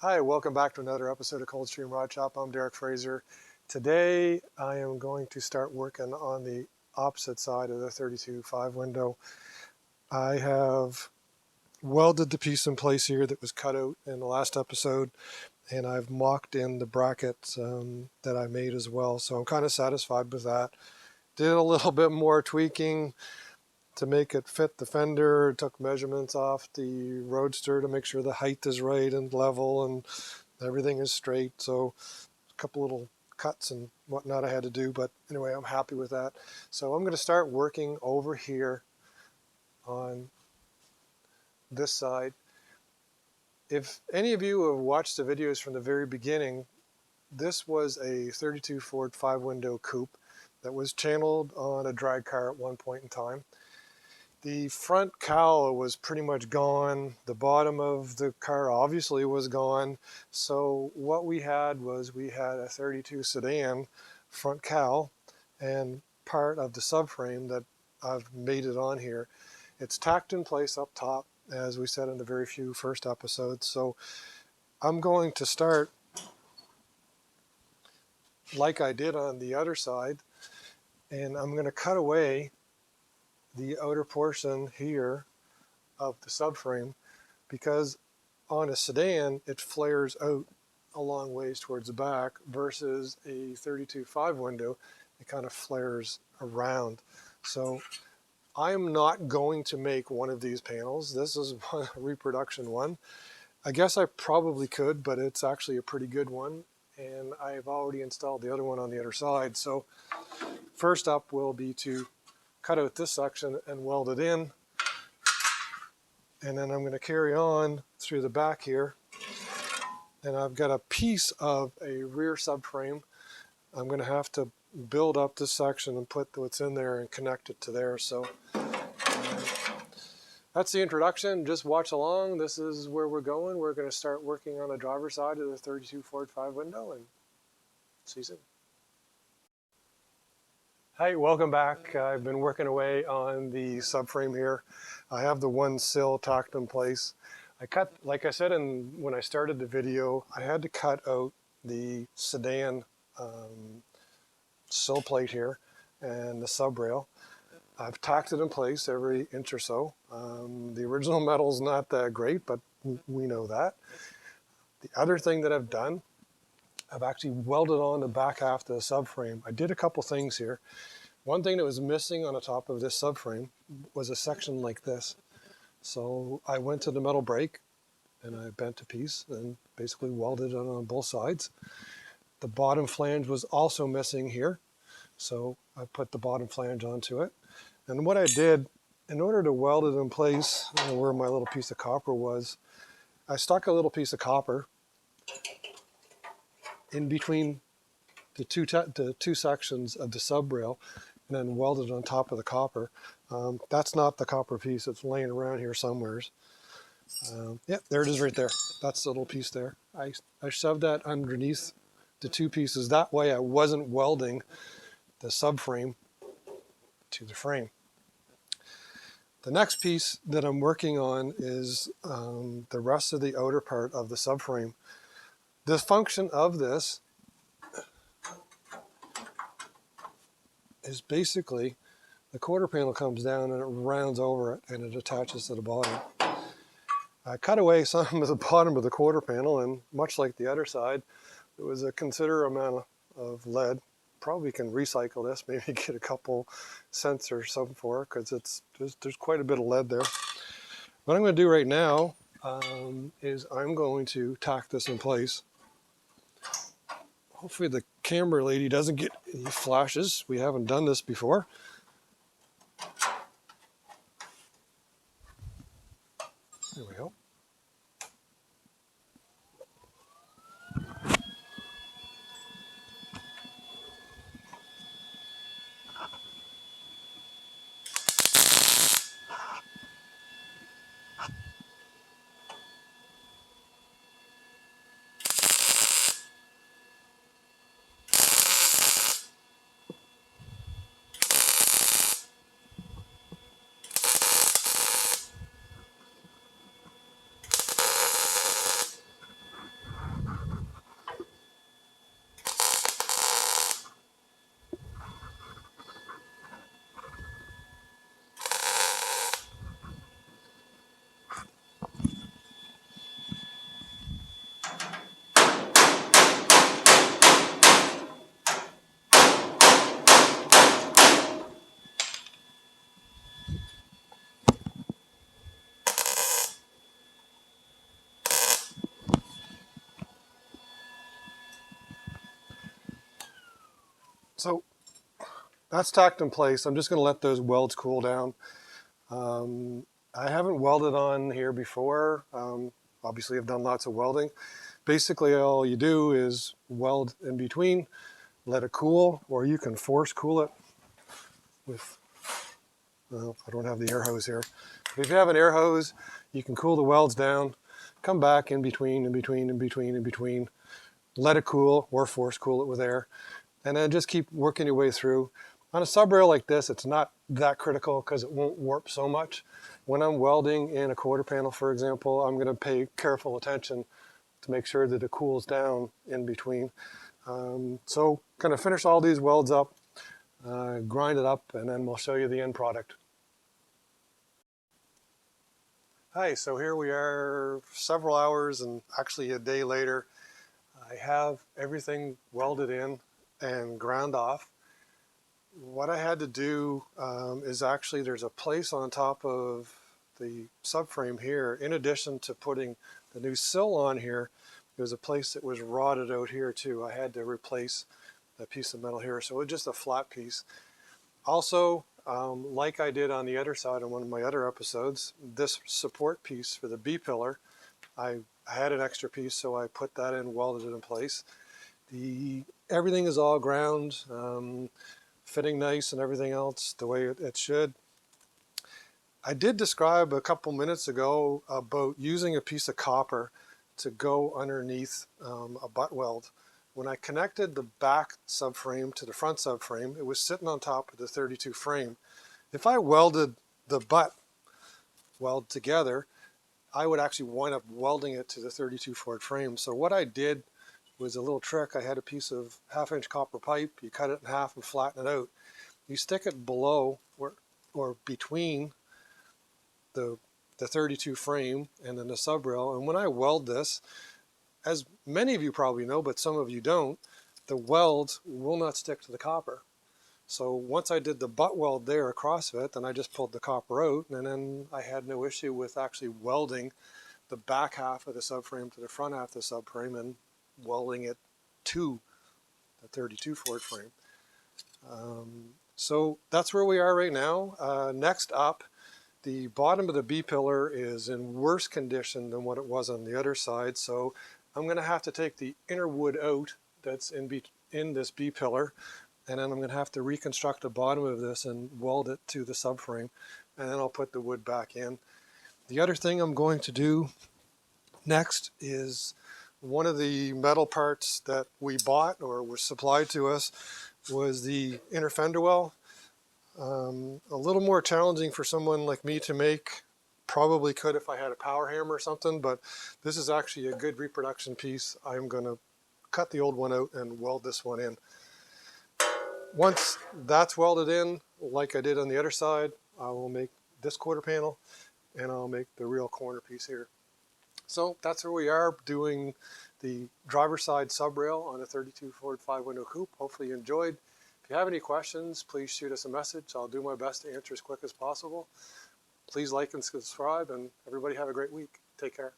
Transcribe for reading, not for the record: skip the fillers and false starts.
Hi, welcome back to another episode of Coldstream Rod Shop. I'm Derek Fraser. Today I am going to start working on the opposite side of the 32.5 window. I have welded the piece in place here that was cut out in the last episode, and I've mocked in the brackets that I made as well. So I'm kind of satisfied with that. Did a little bit more tweaking to make it fit the fender. Took measurements off the Roadster to make sure the height is right and level and everything is straight. So a couple little cuts and whatnot I had to do, but anyway, I'm happy with that. So I'm going to start working over here on this side. If any of you have watched the videos from the very beginning, this was a 32 Ford 5-window coupe that was channeled on a drag car at one point in time. The front cowl was pretty much gone. The bottom of the car obviously was gone. So what we had was a 32 sedan front cowl and part of the subframe that I've made it on here. It's tacked in place up top, as we said in the very few first episodes. So I'm going to start like I did on the other side, and I'm going to cut away the outer portion here of the subframe, because on a sedan it flares out a long ways towards the back versus a 32.5 window, it kind of flares around. So I'm not going to make one of these panels. This is a reproduction one. I guess I probably could, but it's actually a pretty good one, and I've already installed the other one on the other side. So first up will be to cut out this section and weld it in, and then I'm going to carry on through the back here, and I've got a piece of a rear subframe. I'm going to have to build up this section and put what's in there and connect it to there. So that's the introduction. Just watch along. This is where we're going. We're going to start working on the driver's side of the 32 Ford 5 window, and see you soon. Hi, welcome back. I've been working away on the subframe here. I have the one sill tacked in place. I cut, like I said when I started the video, I had to cut out the sedan sill plate here and the sub rail. I've tacked it in place every inch or so. The original metal's not that great, but we know that. The other thing that I've done, I've actually welded on the back half of the subframe. I did a couple things here. One thing that was missing on the top of this subframe was a section like this. So I went to the metal brake and I bent a piece and basically welded it on both sides. The bottom flange was also missing here. So I put the bottom flange onto it. And what I did, in order to weld it in place, where my little piece of copper was, I stuck a little piece of copper in between the two sections of the sub rail, and then welded on top of the copper. That's not the copper piece. It's laying around here somewhere. Yeah, there it is right there. That's the little piece there. I shoved that underneath the two pieces. That way I wasn't welding the subframe to the frame. The next piece that I'm working on is the rest of the outer part of the subframe. The function of this is basically the quarter panel comes down and it rounds over it and it attaches to the bottom. I cut away some of the bottom of the quarter panel, and much like the other side, it was a considerable amount of lead. Probably can recycle this, maybe get a couple cents or something for it, because there's quite a bit of lead there. What I'm going to do right now is I'm going to tack this in place. Hopefully the camera lady doesn't get any flashes. We haven't done this before. There we go. So that's tacked in place. I'm just going to let those welds cool down. I haven't welded on here before. Obviously, I've done lots of welding. Basically, all you do is weld in between, let it cool, or you can force cool it with, well, I don't have the air hose here. But if you have an air hose, you can cool the welds down, come back in between, let it cool, or force cool it with air, and then just keep working your way through. On a sub rail like this, it's not that critical because it won't warp so much. When I'm welding in a quarter panel, for example, I'm going to pay careful attention to make sure that it cools down in between. So kind of finish all these welds up, grind it up, and then we'll show you the end product. Hi, so here we are several hours and actually a day later. I have everything welded in and ground off. What I had to do is actually there's a place on top of the subframe here. In addition to putting the new sill on here, there's a place that was rotted out here too. I had to replace that piece of metal here, so it was just a flat piece. Also, like I did on the other side on one of my other episodes, this support piece for the B-pillar, I had an extra piece, so I put that in, welded it in place. Everything is all ground, fitting nice and everything else the way it should. I did describe a couple minutes ago about using a piece of copper to go underneath a butt weld. When I connected the back subframe to the front subframe, it was sitting on top of the 32 frame. If I welded the butt weld together, I would actually wind up welding it to the 32 Ford frame. So what I did was a little trick. I had a piece of 1/2-inch copper pipe. You cut it in half and flatten it out. You stick it below or between the 32 frame and then the sub rail. And when I weld this, as many of you probably know, but some of you don't, the weld will not stick to the copper. So once I did the butt weld there across it, then I just pulled the copper out, and then I had no issue with actually welding the back half of the subframe to the front half of the subframe and welding it to the 32 Ford frame. So that's where we are right now. Next up, the bottom of the B-pillar is in worse condition than what it was on the other side, so I'm going to have to take the inner wood out that's in this B-pillar, and then I'm going to have to reconstruct the bottom of this and weld it to the subframe, and then I'll put the wood back in. The other thing I'm going to do next is one of the metal parts that we bought or was supplied to us was the inner fender well. A little more challenging for someone like me to make. Probably could if I had a power hammer or something, but this is actually a good reproduction piece. I'm going to cut the old one out and weld this one in. Once that's welded in, like I did on the other side, I will make this quarter panel and I'll make the real corner piece here. So that's where we are doing the driver's side sub rail on a 32 Ford 5-window coupe. Hopefully you enjoyed. If you have any questions, please shoot us a message. I'll do my best to answer as quick as possible. Please like and subscribe, and everybody have a great week. Take care.